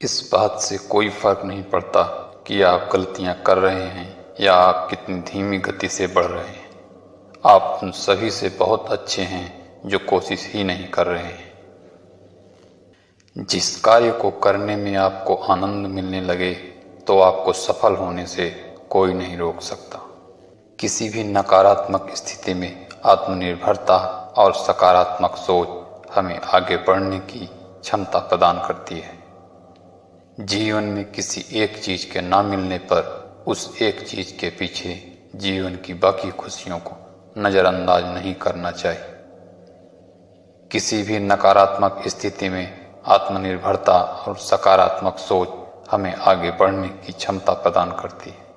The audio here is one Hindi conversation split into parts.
इस बात से कोई फर्क नहीं पड़ता कि आप गलतियां कर रहे हैं या आप कितनी धीमी गति से बढ़ रहे हैं। आप उन सभी से बहुत अच्छे हैं जो कोशिश ही नहीं कर रहे हैं। जिस कार्य को करने में आपको आनंद मिलने लगे तो आपको सफल होने से कोई नहीं रोक सकता। किसी भी नकारात्मक स्थिति में आत्मनिर्भरता और सकारात्मक सोच हमें आगे बढ़ने की क्षमता प्रदान करती है। जीवन में किसी एक चीज के ना मिलने पर उस एक चीज के पीछे जीवन की बाकी खुशियों को नजरअंदाज नहीं करना चाहिए। किसी भी नकारात्मक स्थिति में आत्मनिर्भरता और सकारात्मक सोच हमें आगे बढ़ने की क्षमता प्रदान करती है।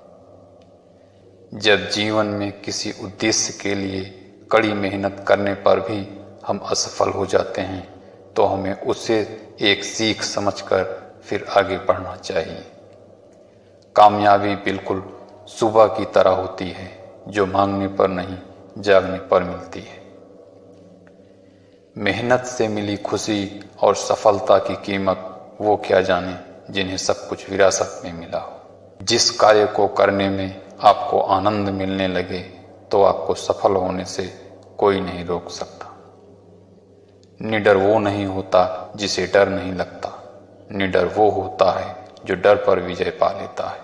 जब जीवन में किसी उद्देश्य के लिए कड़ी मेहनत करने पर भी हम असफल हो जाते हैं तो हमें उसे एक सीख समझकर फिर आगे बढ़ना चाहिए। कामयाबी बिल्कुल सुबह की तरह होती है जो मांगने पर नहीं जागने पर मिलती है। मेहनत से मिली खुशी और सफलता की कीमत वो क्या जाने जिन्हें सब कुछ विरासत में मिला हो। जिस कार्य को करने में आपको आनंद मिलने लगे तो आपको सफल होने से कोई नहीं रोक सकता। निडर वो नहीं होता जिसे डर नहीं लगता। निडर वो होता है जो डर पर विजय पा लेता है।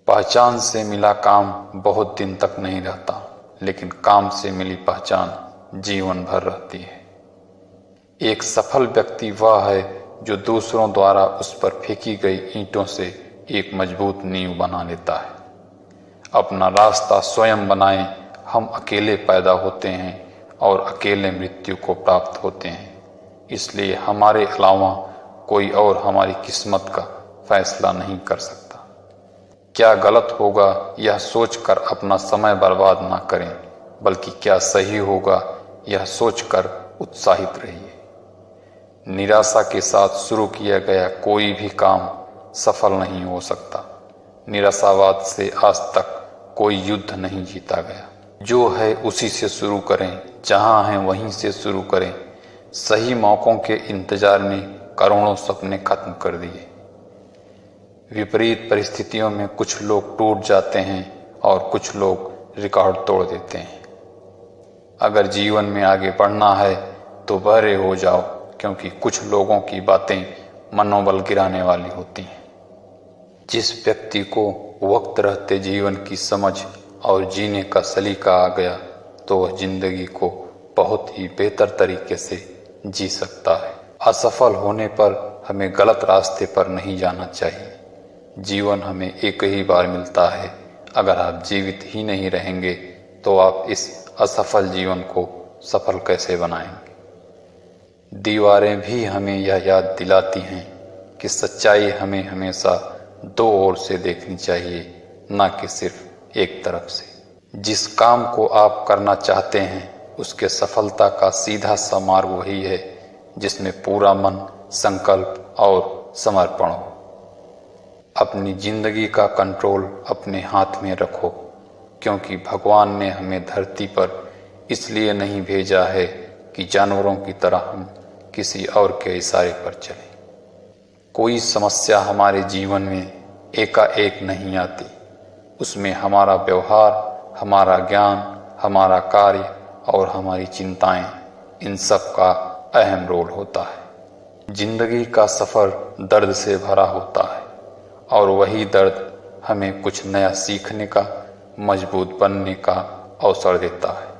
पहचान से मिला काम बहुत दिन तक नहीं रहता, लेकिन काम से मिली पहचान जीवन भर रहती है। एक सफल व्यक्ति वह है जो दूसरों द्वारा उस पर फेंकी गई ईंटों से एक मजबूत नींव बना लेता है। अपना रास्ता स्वयं बनाएं। हम अकेले पैदा होते हैं और अकेले मृत्यु को प्राप्त होते हैं, इसलिए हमारे अलावा कोई और हमारी किस्मत का फैसला नहीं कर सकता। क्या गलत होगा यह सोचकर अपना समय बर्बाद ना करें, बल्कि क्या सही होगा यह सोचकर उत्साहित रहिए। निराशा के साथ शुरू किया गया कोई भी काम सफल नहीं हो सकता। निराशावाद से आज तक कोई युद्ध नहीं जीता गया। जो है उसी से शुरू करें, जहां हैं वहीं से शुरू करें। सही मौकों के इंतजार ने करोड़ों सपने खत्म कर दिए। विपरीत परिस्थितियों में कुछ लोग टूट जाते हैं और कुछ लोग रिकॉर्ड तोड़ देते हैं। अगर जीवन में आगे बढ़ना है तो बहरे हो जाओ, क्योंकि कुछ लोगों की बातें मनोबल गिराने वाली होती हैं। जिस व्यक्ति को वक्त रहते जीवन की समझ और जीने का सलीका आ गया तो वह जिंदगी को बहुत ही बेहतर तरीके से जी सकता है। असफल होने पर हमें गलत रास्ते पर नहीं जाना चाहिए। जीवन हमें एक ही बार मिलता है। अगर आप जीवित ही नहीं रहेंगे तो आप इस असफल जीवन को सफल कैसे बनाएंगे। दीवारें भी हमें यह याद दिलाती हैं कि सच्चाई हमें हमेशा दो ओर से देखनी चाहिए, न कि सिर्फ एक तरफ से। जिस काम को आप करना चाहते हैं उसके सफलता का सीधा सा मार्ग वही है जिसमें पूरा मन, संकल्प और समर्पण हो। अपनी जिंदगी का कंट्रोल अपने हाथ में रखो, क्योंकि भगवान ने हमें धरती पर इसलिए नहीं भेजा है कि जानवरों की तरह हम किसी और के इशारे पर चलें। कोई समस्या हमारे जीवन में एकाएक नहीं आती। उसमें हमारा व्यवहार, हमारा ज्ञान, हमारा कार्य और हमारी चिंताएं, इन सब का अहम रोल होता है। जिंदगी का सफर दर्द से भरा होता है और वही दर्द हमें कुछ नया सीखने का, मजबूत बनने का अवसर देता है।